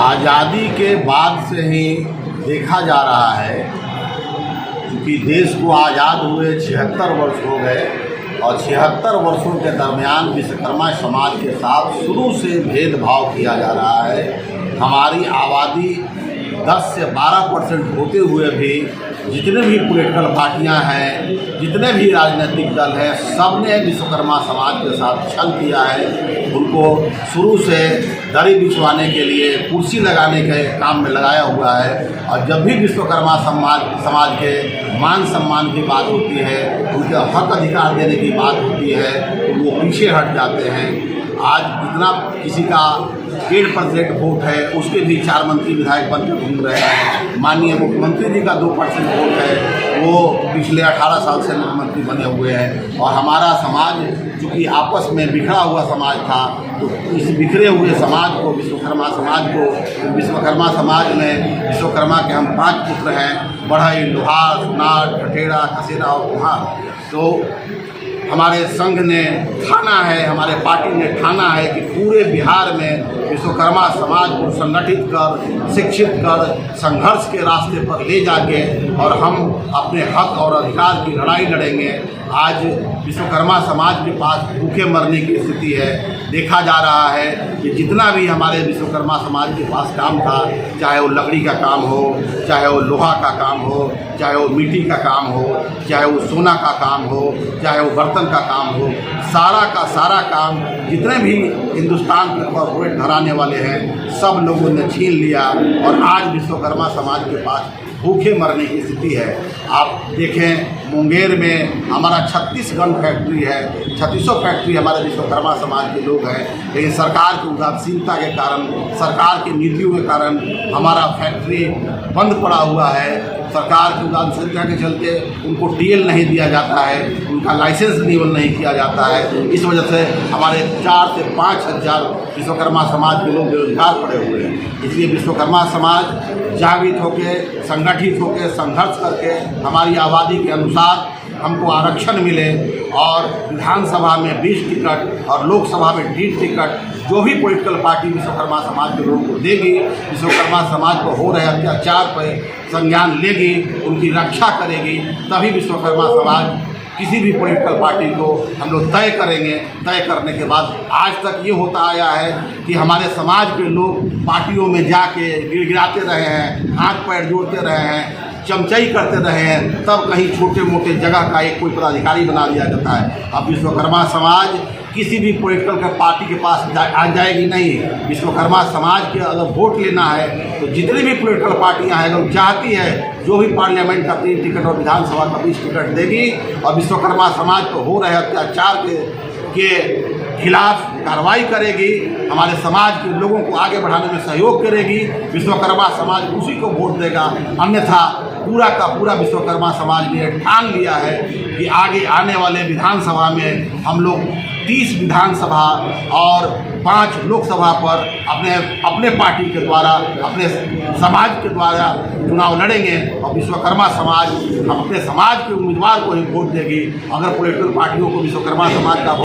आज़ादी के बाद से ही देखा जा रहा है कि देश को आज़ाद हुए 76 वर्ष हो गए और 76 वर्षों के दरमियान विश्वकर्मा समाज के साथ शुरू से भेदभाव किया जा रहा है। हमारी आबादी 10 से 12% होते हुए भी जितने भी पॉलिटिकल पार्टियां हैं, जितने भी राजनीतिक दल हैं, सब ने विश्वकर्मा समाज के साथ छल किया है। उनको शुरू से दरी बिछवाने के लिए, कुर्सी लगाने के काम में लगाया हुआ है। और जब भी विश्वकर्मा समाज के मान सम्मान की बात होती है, उनके हक अधिकार देने की बात होती है, तो वो पीछे हट जाते हैं। आज इतना किसी का 1.5% वोट है, उसके भी 4 मंत्री विधायक बनकर घूम रहे हैं। माननीय मुख्यमंत्री जी का 2% वोट है, वो पिछले 18 साल से मुख्यमंत्री बने हुए हैं। और हमारा समाज चूँकि आपस में बिखरा हुआ समाज था, तो इस बिखरे हुए समाज को, विश्वकर्मा समाज में विश्वकर्मा के हम 5 पुत्र हैं, बढ़ई, लोहार, नाट, ठठेरा, कसेरा और कुम्हार। तो हमारे संघ ने ठाना है, हमारे पार्टी ने ठाना है कि पूरे बिहार में विश्वकर्मा समाज को संगठित कर, शिक्षित कर, संघर्ष के रास्ते पर ले जाके और हम अपने हक और अधिकार की लड़ाई लड़ेंगे। आज विश्वकर्मा समाज के पास भूखे मरने की स्थिति है। देखा जा रहा है कि जितना भी हमारे विश्वकर्मा समाज के पास काम था, चाहे वो लकड़ी का काम हो, चाहे वो लोहा का काम हो, चाहे वो मिट्टी का काम हो, चाहे वो सोना का काम हो, चाहे वो बर्तन का काम हो, सारा का सारा काम जितने भी हिंदुस्तान के कॉर्पोरेट घराने वाले हैं, सब लोगों ने छीन लिया। और आज विश्वकर्मा समाज के पास भूखे मरने की स्थिति है। आप देखें, मुंगेर में हमारा 36 गन फैक्ट्री है, 3600 फैक्ट्री हमारे विश्वकर्मा समाज के लोग हैं। लेकिन सरकार की उदासीनता के कारण, सरकार की नीतियों के कारण हमारा फैक्ट्री बंद पड़ा हुआ है। सरकार की उदासीनता के चलते उनको टीएल नहीं दिया जाता है, उनका लाइसेंस रिन्यूअल नहीं किया जाता है। इस वजह से हमारे 4 से 5 हज़ार विश्वकर्मा समाज के लोग बेरोजगार पड़े हुए हैं। इसलिए विश्वकर्मा समाज जागृत होकर, संगठित होकर, संघर्ष करके हमारी आबादी के अनुसार हमको आरक्षण मिले और विधानसभा में 20 टिकट और लोकसभा में 1.5 टिकट जो भी पॉलिटिकल पार्टी विश्वकर्मा समाज के लोगों को देगी, विश्वकर्मा समाज को हो रहे अत्याचार पर संज्ञान लेगी, उनकी रक्षा करेगी, तभी विश्वकर्मा समाज किसी भी पॉलिटिकल पार्टी को हम लोग तय करेंगे। तय करने के बाद आज तक ये होता आया है कि हमारे समाज के लोग पार्टियों में जाके गिड़गिड़ाते रहे हैं, हाथ पैर जोड़ते रहे हैं, चमचाई करते रहे हैं, तब कहीं छोटे मोटे जगह का एक कोई पदाधिकारी बना दिया जाता है। अब विश्वकर्मा समाज किसी भी पॉलिटिकल पार्टी के पास आ जाएगी नहीं। विश्वकर्मा समाज के अगर वोट लेना है तो जितनी भी पॉलिटिकल पार्टियां हैं, अगर चाहती है जो भी पार्लियामेंट का 3 टिकट और विधानसभा का 20 टिकट देगी और विश्वकर्मा समाज को हो रहे अत्याचार के खिलाफ कार्रवाई करेगी, हमारे समाज के लोगों को आगे बढ़ाने में सहयोग करेगी, विश्वकर्मा समाज उसी को वोट देगा। अन्यथा पूरा का पूरा विश्वकर्मा समाज ने ठान लिया है कि आगे आने वाले विधानसभा में हम लोग 30 विधानसभा और 5 लोकसभा पर अपने पार्टी के द्वारा, अपने समाज के द्वारा चुनाव लड़ेंगे और विश्वकर्मा समाज अपने समाज के उम्मीदवार को ही वोट देगी। अगर पॉलिटिकल पार्टियों को विश्वकर्मा समाज का